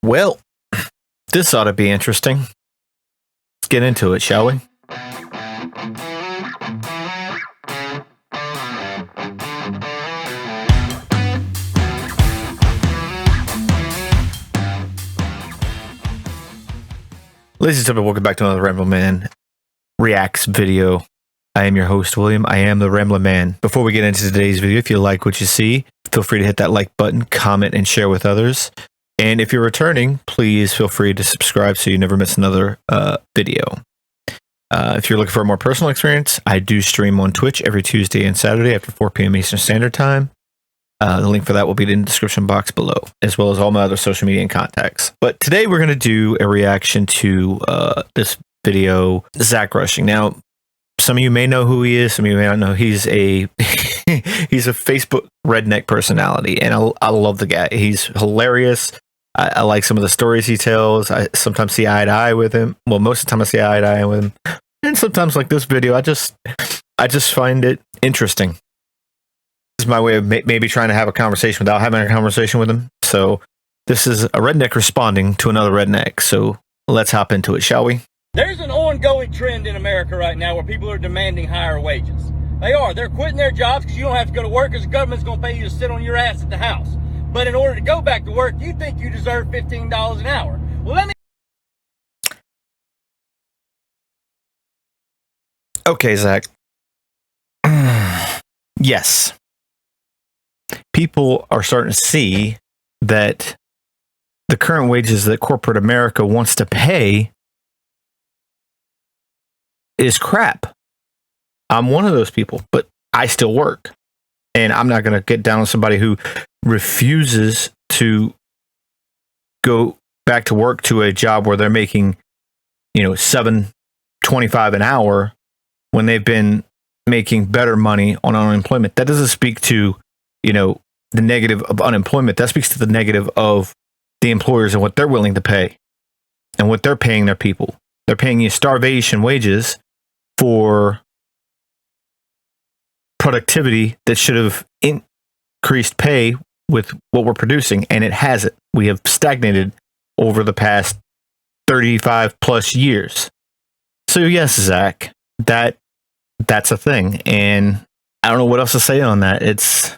Well, this ought to be interesting. Let's get into it, shall we? Ladies and gentlemen, welcome back to another Ramblin Reacts video. I am your host, William. I am the Ramblin Man. Before we get into today's video, if you like what you see, feel free to hit that like button, comment, and share with others. And if you're returning, please feel free to subscribe so you never miss another video. If you're looking for a more personal experience, I do stream on Twitch every Tuesday and Saturday after 4 p.m. Eastern Standard Time. The link for that will be in the description box below, as well as all my other social media and contacts. But today we're going to do a reaction to this video, Zach Rushing. Now, some of you may know who he is. Some of you may not know. He's a he's a Facebook redneck personality, and I love the guy. He's hilarious. I like some of the stories he tells. I sometimes see eye to eye with him. Well, most of the time I see eye to eye with him, and sometimes like this video, I just find it interesting. This is my way of maybe trying to have a conversation without having a conversation with him. So this is a redneck responding to another redneck. So let's hop into it, shall we? There's an ongoing trend in America right now where people are demanding higher wages. They are. They're quitting their jobs because you don't have to go to work because the government's going to pay you to sit on your ass at the house. But in order to go back to work, you think you deserve $15 an hour. Well, let me... Okay, Zach. Yes. People are starting to see that the current wages that corporate America wants to pay is crap. I'm one of those people, but I still work. And I'm not going to get down on somebody who refuses to go back to work to a job where they're making, $7.25 an hour when they've been making better money on unemployment. That doesn't speak to, the negative of unemployment. That speaks to the negative of the employers and what they're willing to pay and what they're paying their people. They're paying you starvation wages for productivity that should have increased pay with what we're producing, and it hasn't. We have stagnated over the past 35 plus years. So yes, Zach, that's a thing, and I don't know what else to say on that. It's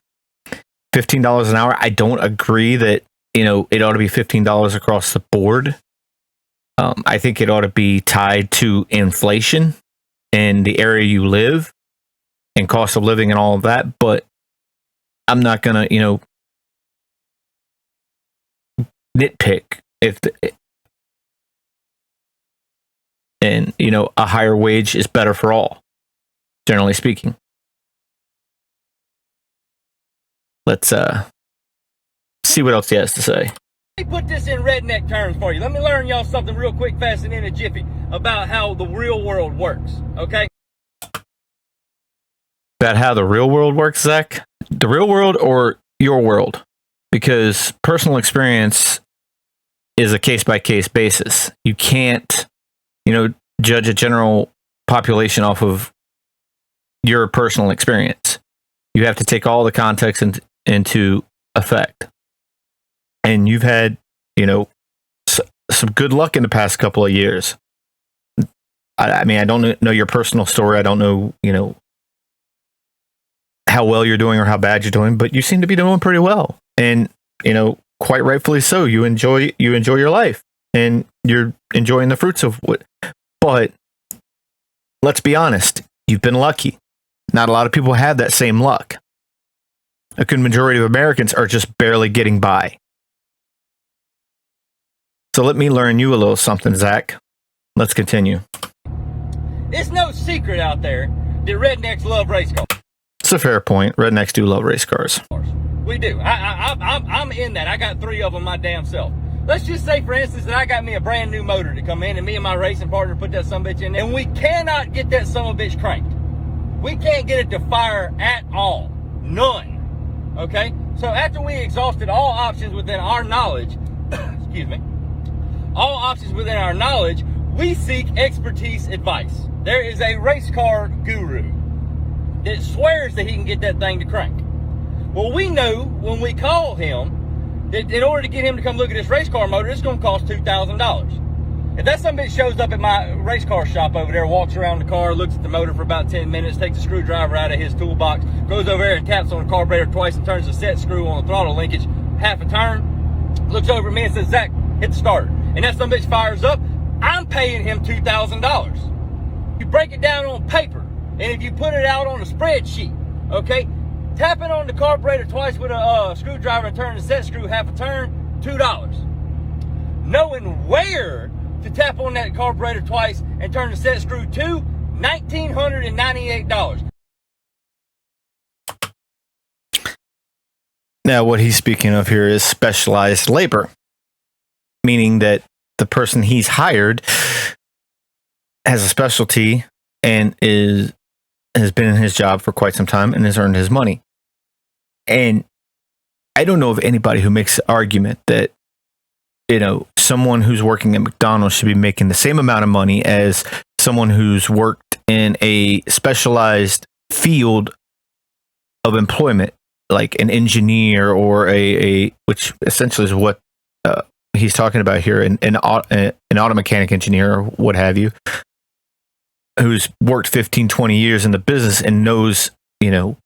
$15 an hour. I don't agree that it ought to be $15 across the board. I think it ought to be tied to inflation and the area you live and cost of living and all of that. But I'm not gonna, nitpick and a higher wage is better for all, generally speaking. Let's see what else he has to say. Let me put this in redneck terms for you. Let me learn y'all something real quick, fast, and in a jiffy about how the real world works, okay? About how the real world works, Zach? The real world or your world? Because personal experience is a case-by-case basis. You can't, judge a general population off of your personal experience. You have to take all the context into effect. And you've had, some good luck in the past couple of years. I mean, I don't know your personal story. I don't know, how well you're doing or how bad you're doing, but you seem to be doing pretty well. And, quite rightfully so. You enjoy your life and you're enjoying the fruits of what. But let's be honest, you've been lucky. Not a lot of people have that same luck. A good majority of Americans are just barely getting by. So let me learn you a little something, Zach. Let's continue. It's no secret out there that rednecks love race cars. It's a fair point. Rednecks do love race cars. We do. I'm in that. I got 3 of them my damn self. Let's just say, for instance, that I got me a brand new motor to come in, and me and my racing partner put that sumbitch in there, and we cannot get that sumbitch cranked. We can't get it to fire at all. None. Okay? So after we exhausted all options within our knowledge, excuse me, all options within our knowledge, we seek expertise advice. There is a race car guru that swears that he can get that thing to crank. Well, we know when we call him In order to get him to come look at this race car motor, it's going to cost $2,000. If that somebody shows up at my race car shop over there, walks around the car, looks at the motor for about 10 minutes, takes a screwdriver out of his toolbox, goes over there and taps on the carburetor twice and turns the set screw on the throttle linkage half a turn, looks over at me and says, Zach, hit the starter. And that some bitch fires up, I'm paying him $2,000. You break it down on paper, and if you put it out on a spreadsheet, okay, tapping on the carburetor twice with a screwdriver and turning the set screw half a turn, $2. Knowing where to tap on that carburetor twice and turn the set screw to, $1,998. Now, what he's speaking of here is specialized labor, meaning that the person he's hired has a specialty and has been in his job for quite some time and has earned his money. And I don't know of anybody who makes the argument that, you know, someone who's working at McDonald's should be making the same amount of money as someone who's worked in a specialized field of employment, like an engineer or a which essentially is what he's talking about here, an auto mechanic engineer or what have you, who's worked 15, 20 years in the business and knows, you know,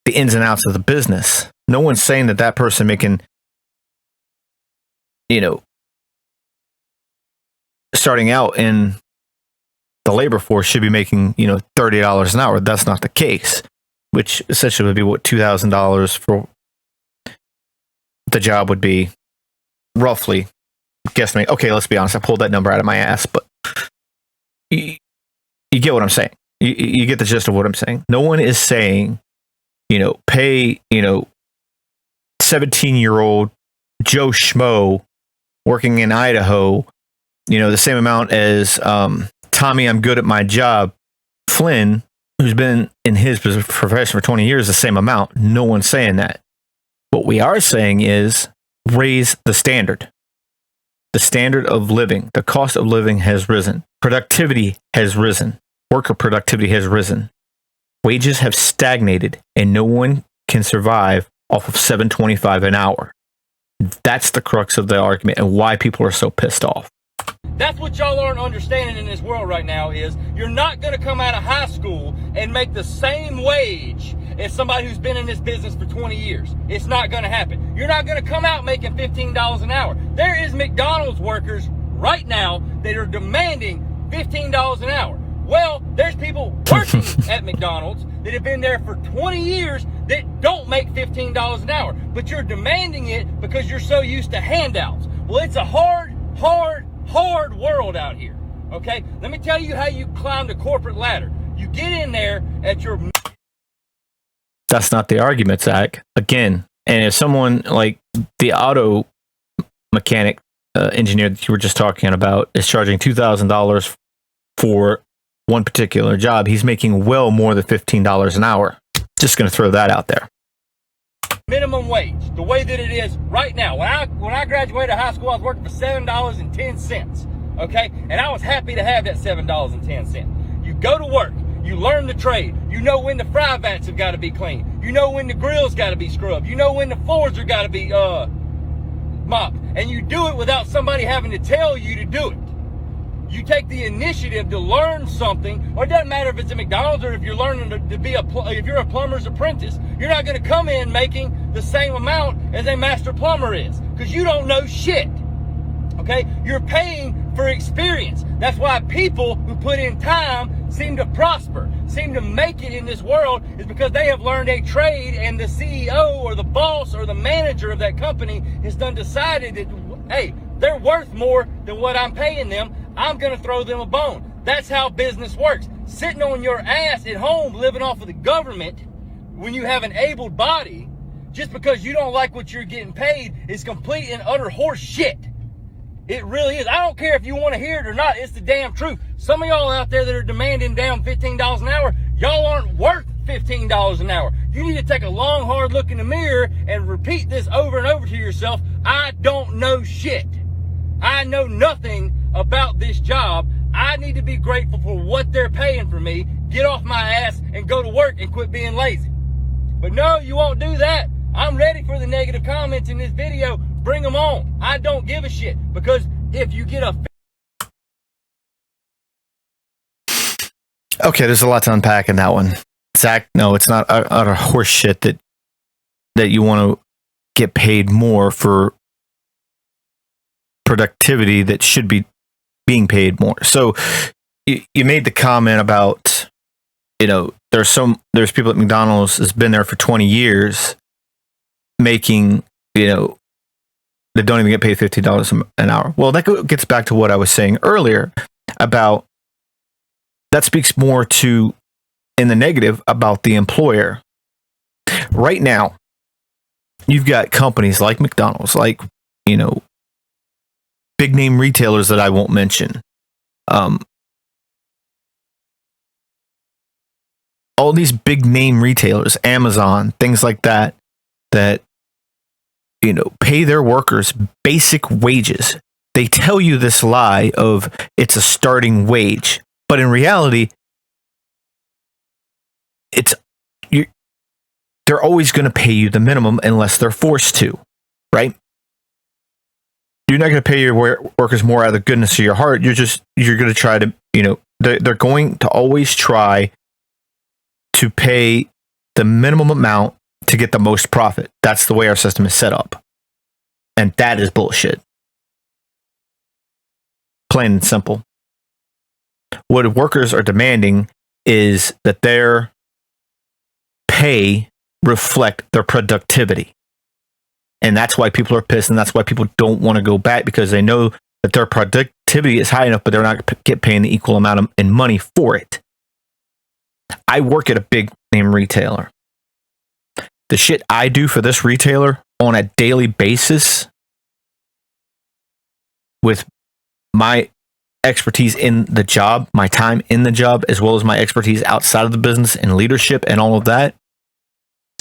the ins and outs of the business. No one's saying that that person making, you know, starting out in the labor force should be making, you know, $30 an hour. That's not the case, which essentially would be what $2,000 for the job would be, roughly. Guesstimate. Okay, let's be honest. I pulled that number out of my ass, but you get what I'm saying. You get the gist of what I'm saying. No one is saying, you know, pay, you know, 17-year-old Joe Schmo working in Idaho, you know, the same amount as Tommy, I'm good at my job, Flynn, who's been in his profession for 20 years, the same amount. No one's saying that. What we are saying is raise the standard. The standard of living, the cost of living has risen. Productivity has risen. Worker productivity has risen. Wages have stagnated, and no one can survive off of $7.25 an hour. That's the crux of the argument and why people are so pissed off. That's what y'all aren't understanding in this world right now is you're not going to come out of high school and make the same wage as somebody who's been in this business for 20 years. It's not going to happen. You're not going to come out making $15 an hour. There is McDonald's workers right now that are demanding $15 an hour. Well, there's people working at McDonald's that have been there for 20 years that don't make $15 an hour, but you're demanding it because you're so used to handouts. Well, it's a hard world out here, okay? Let me tell you how you climb the corporate ladder. You get in there at your... That's not the argument, Zach. Again, and if someone like the auto mechanic engineer that you were just talking about is charging $2,000 for one particular job, he's making well more than $15 an hour. Just going to throw that out there. Minimum wage, the way that it is right now. When I graduated high school, I was working for $7.10, okay? And I was happy to have that $7.10. You go to work, you learn the trade, you know when the fry vats have got to be cleaned, you know when the grill's got to be scrubbed, you know when the floors are got to be mopped, and you do it without somebody having to tell you to do it. You take the initiative to learn something, or it doesn't matter if it's at McDonald's or if you're learning to be if you're a plumber's apprentice. You're not going to come in making the same amount as a master plumber is because you don't know shit. Okay? You're paying for experience. That's why people who put in time seem to prosper, seem to make it in this world, is because they have learned a trade, and the CEO or the boss or the manager of that company has done decided that, hey, they're worth more than what I'm paying them. I'm going to throw them a bone. That's how business works. Sitting on your ass at home living off of the government when you have an able body just because you don't like what you're getting paid is complete and utter horse shit. It really is. I don't care if you want to hear it or not. It's the damn truth. Some of y'all out there that are demanding down $15 an hour, y'all aren't worth $15 an hour. You need to take a long, hard look in the mirror and repeat this over and over to yourself. I don't know shit. I know nothing about this job. I need to be grateful for what they're paying for me, get off my ass and go to work and quit being lazy. But no, you won't do that. I'm ready for the negative comments in this video. Bring them on. I don't give a shit, because if you get a... Okay, there's a lot to unpack in that one. Zach, no, it's not utter horse shit that you want to get paid more for productivity that should be being paid more. So you made the comment about, there's people at McDonald's that's been there for 20 years making, they don't even get paid $15 an hour. Well, that gets back to what I was saying earlier about that speaks more to, in the negative, about the employer. Right now, you've got companies like McDonald's, like, big name retailers that I won't mention. All these big name retailers, Amazon, things like that pay their workers basic wages. They tell you this lie of it's a starting wage, but in reality, they're always going to pay you the minimum unless they're forced to, right? You're not going to pay your workers more out of the goodness of your heart. You're going to try to, they're going to always try to pay the minimum amount to get the most profit. That's the way our system is set up. And that is bullshit. Plain and simple. What workers are demanding is that their pay reflect their productivity. And that's why people are pissed, and that's why people don't want to go back, because they know that their productivity is high enough, but they're not get paying the equal amount in money for it. I work at a big name retailer. The shit I do for this retailer on a daily basis, with my expertise in the job, my time in the job, as well as my expertise outside of the business and leadership and all of that,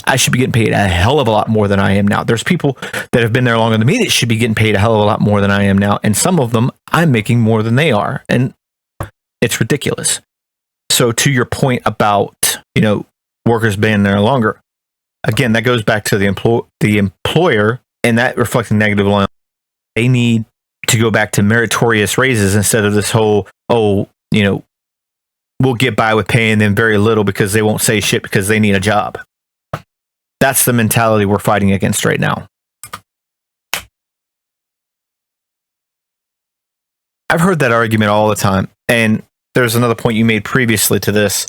I should be getting paid a hell of a lot more than I am now. There's people that have been there longer than me that should be getting paid a hell of a lot more than I am now. And some of them, I'm making more than they are. And it's ridiculous. So to your point about, workers being there longer, again, that goes back to the employer, and that reflecting negative line. They need to go back to meritorious raises instead of this whole, we'll get by with paying them very little because they won't say shit because they need a job. That's the mentality we're fighting against right now. I've heard that argument all the time. And there's another point you made previously to this,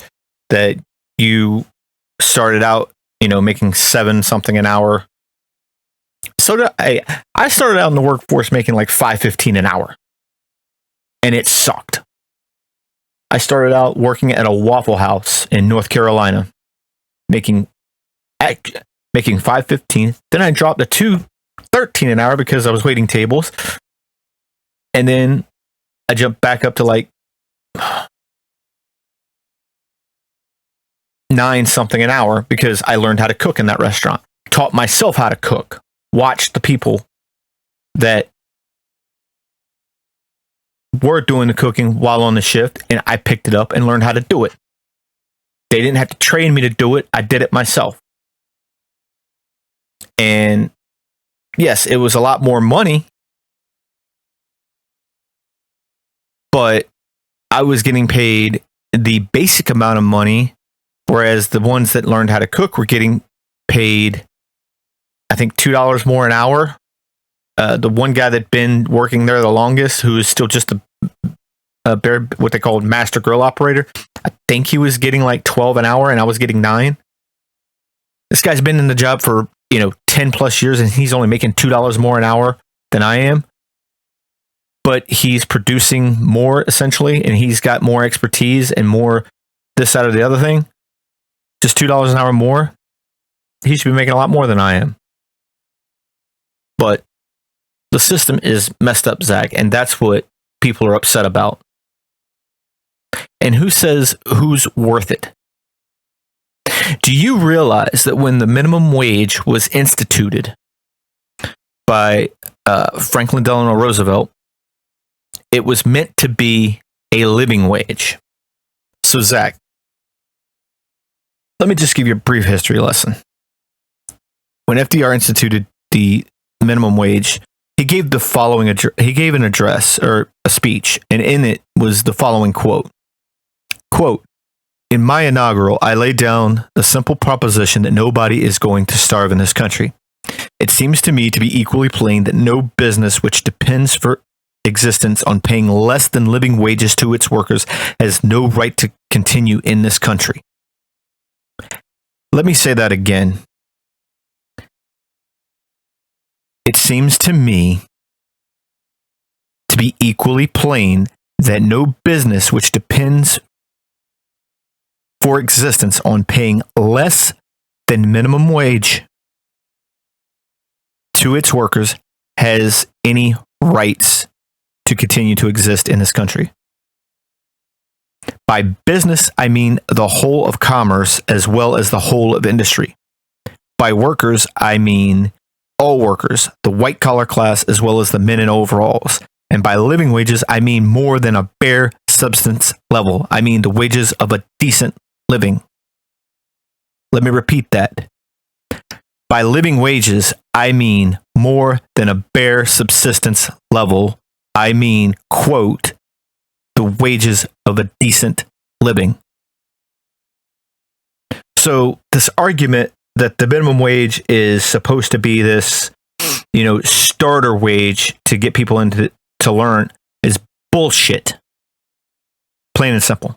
that you started out, making $7 something an hour. So I started out in the workforce making like $5.15 an hour. And it sucked. I started out working at a Waffle House in North Carolina, making $5.15. Then I dropped to $2.13 an hour because I was waiting tables. And then I jumped back up to like $9 something an hour because I learned how to cook in that restaurant. Taught myself how to cook. Watched the people that were doing the cooking while on the shift, and I picked it up and learned how to do it. They didn't have to train me to do it. I did it myself. And yes, it was a lot more money, but I was getting paid the basic amount of money, whereas the ones that learned how to cook were getting paid, I think, $2 more an hour. The one guy that'd been working there the longest, who is still just what they call master grill operator, I think he was getting like $12 an hour, and I was getting $9. This guy's been in the job for 10 plus years, and he's only making $2 more an hour than I am. But he's producing more, essentially, and he's got more expertise and more this, that, or the other thing. Just $2 an hour more. He should be making a lot more than I am. But the system is messed up, Zach, and that's what people are upset about. And who says who's worth it? Do you realize that when the minimum wage was instituted by Franklin Delano Roosevelt, it was meant to be a living wage? So, Zach, let me just give you a brief history lesson. when FDR instituted the minimum wage, he gave the following he gave an address or a speech, and in it was the following quote. Quote, "In my inaugural, I laid down the simple proposition that nobody is going to starve in this country. It seems to me to be equally plain that no business which depends for existence on paying less than living wages to its workers has no right to continue in this country." Let me say that again. It seems to me to be equally plain that no business which depends for existence on paying less than minimum wage to its workers has any rights to continue to exist in this country. By business, I mean the whole of commerce as well as the whole of industry. By workers, I mean all workers, the white-collar class as well as the men in overalls. And by living wages, I mean more than a bare substance level. I mean the wages of a decent living. Let me repeat that. By living wages, I mean more than a bare subsistence level. I mean, quote, the wages of a decent living. So this argument that the minimum wage is supposed to be this, starter wage to get people into to learn is bullshit. Plain and simple.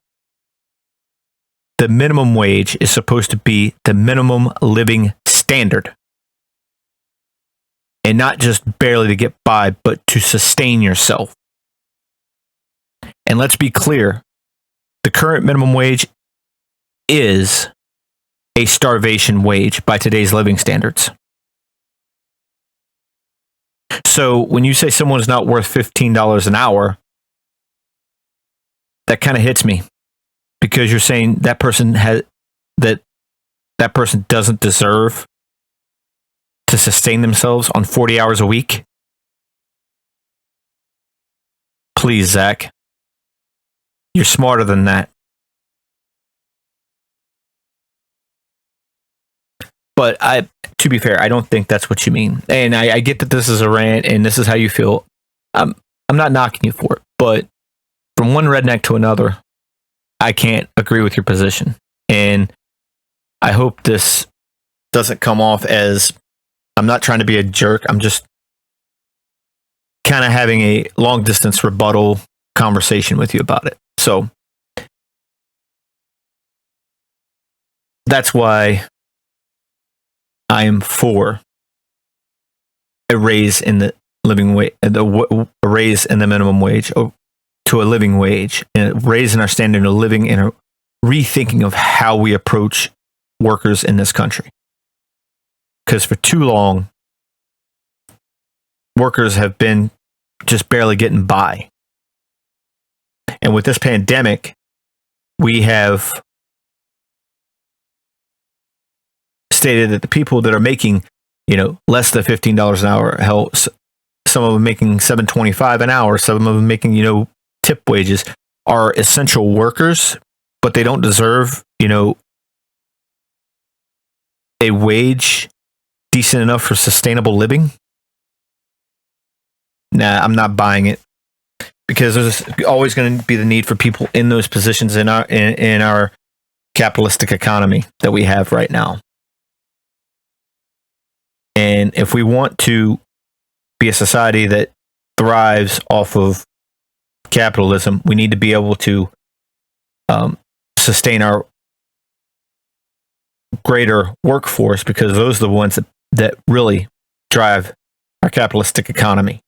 The minimum wage is supposed to be the minimum living standard. And not just barely to get by, but to sustain yourself. And let's be clear, the current minimum wage is a starvation wage by today's living standards. So when you say someone's not worth $15 an hour, that kind of hits me, because you're saying that person that person doesn't deserve to sustain themselves on 40 hours a week. Please, Zach, you're smarter than that. But to be fair, I don't think that's what you mean. And I get that this is a rant and this is how you feel. I'm not knocking you for it, but from one redneck to another, I can't agree with your position. And I hope this doesn't come off as, I'm not trying to be a jerk. I'm just kind of having a long distance rebuttal conversation with you about it. So that's why I am for a raise in the living wage, a raise in the minimum wage to a living wage, and a raise in our standard of living, and a rethinking of how we approach workers in this country. Because for too long, workers have been just barely getting by. And with this pandemic, we have stated that the people that are making, less than $15 an hour, hell, some of them making $7.25 an hour, some of them making, tip wages, are essential workers, but they don't deserve, a wage decent enough for sustainable living. Nah, I'm not buying it, because there's always going to be the need for people in those positions in our capitalistic economy that we have right now. And if we want to be a society that thrives off of capitalism, we need to be able to sustain our greater workforce, because those are the ones that really drive our capitalistic economy.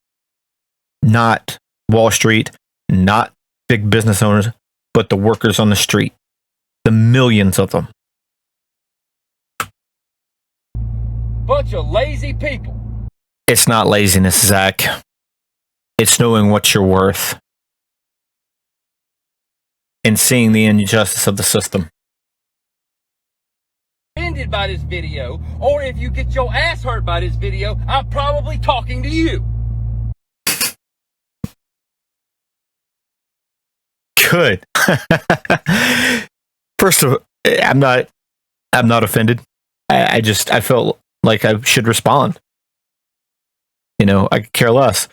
Not Wall Street, not big business owners, but the workers on the street, the millions of them. Bunch of lazy people. It's not laziness, Zach. It's knowing what you're worth and seeing the injustice of the system. Offended by this video, or if you get your ass hurt by this video, I'm probably talking to you. Good. First of all, I'm not offended. I felt like I should respond. You know, I could care less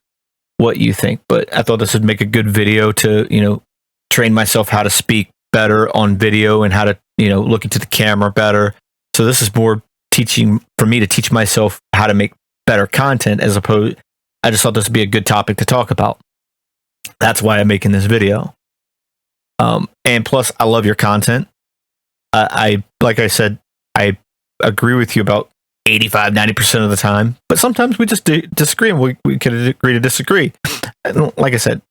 what you think, but I thought this would make a good video to, you know, train myself how to speak better on video and how to, you know, look into the camera better. So this is more teaching for me to teach myself how to make better content, as opposed, I just thought this would be a good topic to talk about. That's why I'm making this video. And plus, I love your content. I like I said, I agree with you about 85-90% of the time, but sometimes we just disagree, and we can agree to disagree. And like I said,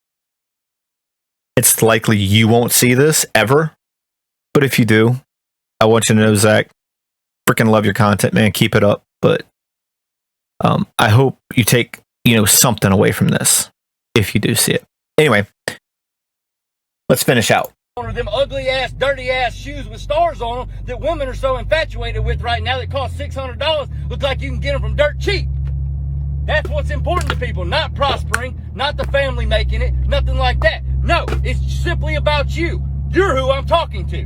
it's likely you won't see this ever, but if you do, I want you to know, Zach, freaking love your content, man. Keep it up. But I hope you take, you know, something away from this if you do see it. Anyway, let's finish out. One of them ugly ass, dirty ass shoes with stars on them that women are so infatuated with right now that cost $600. Look like you can get them from dirt cheap. That's what's important to people, not prospering, not the family making it, nothing like that. No, it's simply about you. You're who I'm talking to.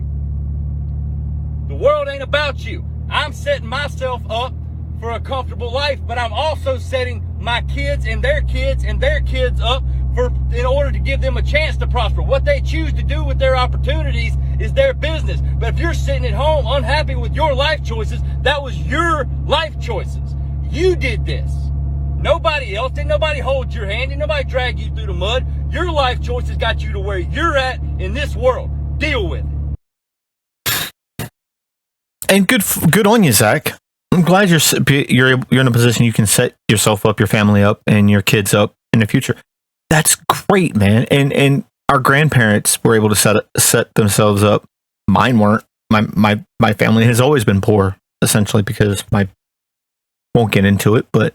The world ain't about you. I'm setting myself up for a comfortable life, but I'm also setting my kids and their kids and their kids up in order to give them a chance to prosper. What they choose to do with their opportunities is their business. But if you're sitting at home unhappy with your life choices, that was your life choices. You did this. Nobody else. Didn't nobody hold your hand. Didn't nobody drag you through the mud. Your life choices got you to where you're at in this world. Deal with it. And good on you, Zach. I'm glad you're in a position you can set yourself up, your family up, and your kids up in the future. That's great, man. And our grandparents were able to set themselves up. Mine weren't. My family has always been poor, essentially, because won't get into it, but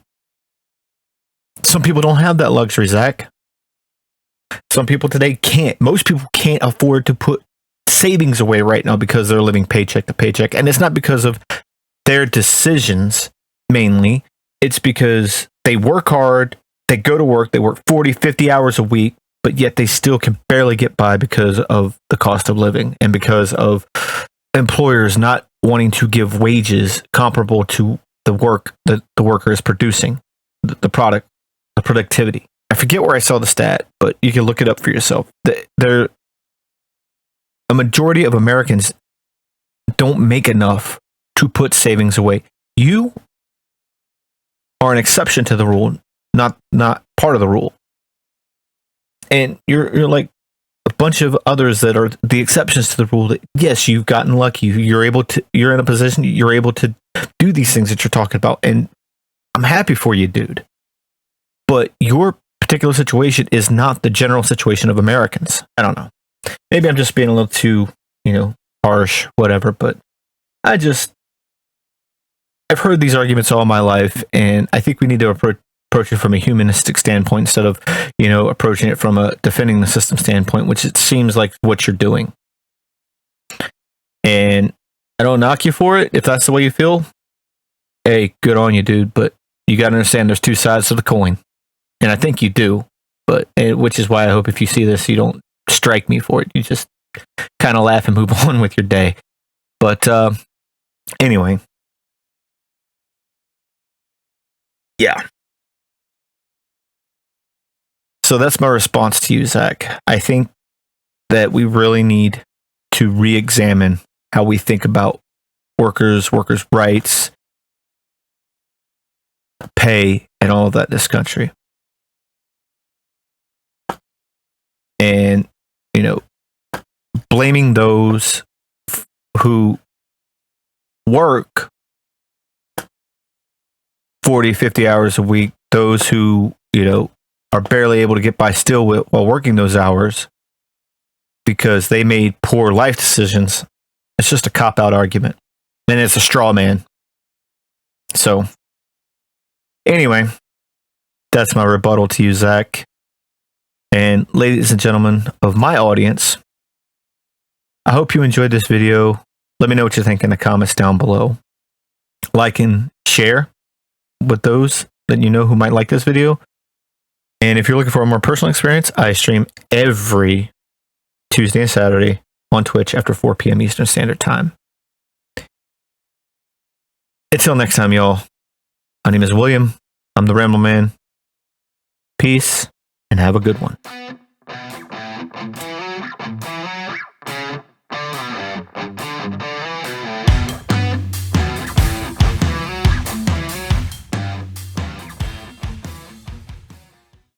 some people don't have that luxury, Zach. Some people today can't. Most people can't afford to put savings away right now because they're living paycheck to paycheck. And it's not because of their decisions, mainly. It's because they work hard. They go to work, they work 40, 50 hours a week, but yet they still can barely get by because of the cost of living and because of employers not wanting to give wages comparable to the work that the worker is producing, the product, the productivity. I forget where I saw the stat, but you can look it up for yourself. A majority of Americans don't make enough to put savings away. You are an exception to the rule, not part of the rule. And you're like a bunch of others that are the exceptions to the rule. That yes, you've gotten lucky. You're in a position, you're able to do these things that you're talking about. And I'm happy for you, dude. But your particular situation is not the general situation of Americans. I don't know. Maybe I'm just being a little too, harsh, whatever. But I've heard these arguments all my life, and I think we need to approach it from a humanistic standpoint instead of, approaching it from a defending the system standpoint, which it seems like what you're doing. And I don't knock you for it. If that's the way you feel, hey, good on you, dude. But you got to understand there's two sides to the coin. And I think you do, which is why I hope if you see this, you don't strike me for it. You just kind of laugh and move on with your day. But anyway. Yeah. So that's my response to you, Zach. I think that we really need to re-examine how we think about workers' rights, pay, and all of that in this country. And, blaming those who work 40, 50 hours a week, those who, are barely able to get by still while working those hours because they made poor life decisions. It's just a cop-out argument. And it's a straw man. So, anyway, that's my rebuttal to you, Zach. And ladies and gentlemen of my audience, I hope you enjoyed this video. Let me know what you think in the comments down below. Like and share with those that you know who might like this video. And if you're looking for a more personal experience, I stream every Tuesday and Saturday on Twitch after 4 p.m. Eastern Standard Time. Until next time, y'all, My name is William. I'm the Ramblin Man. Peace and have a good one.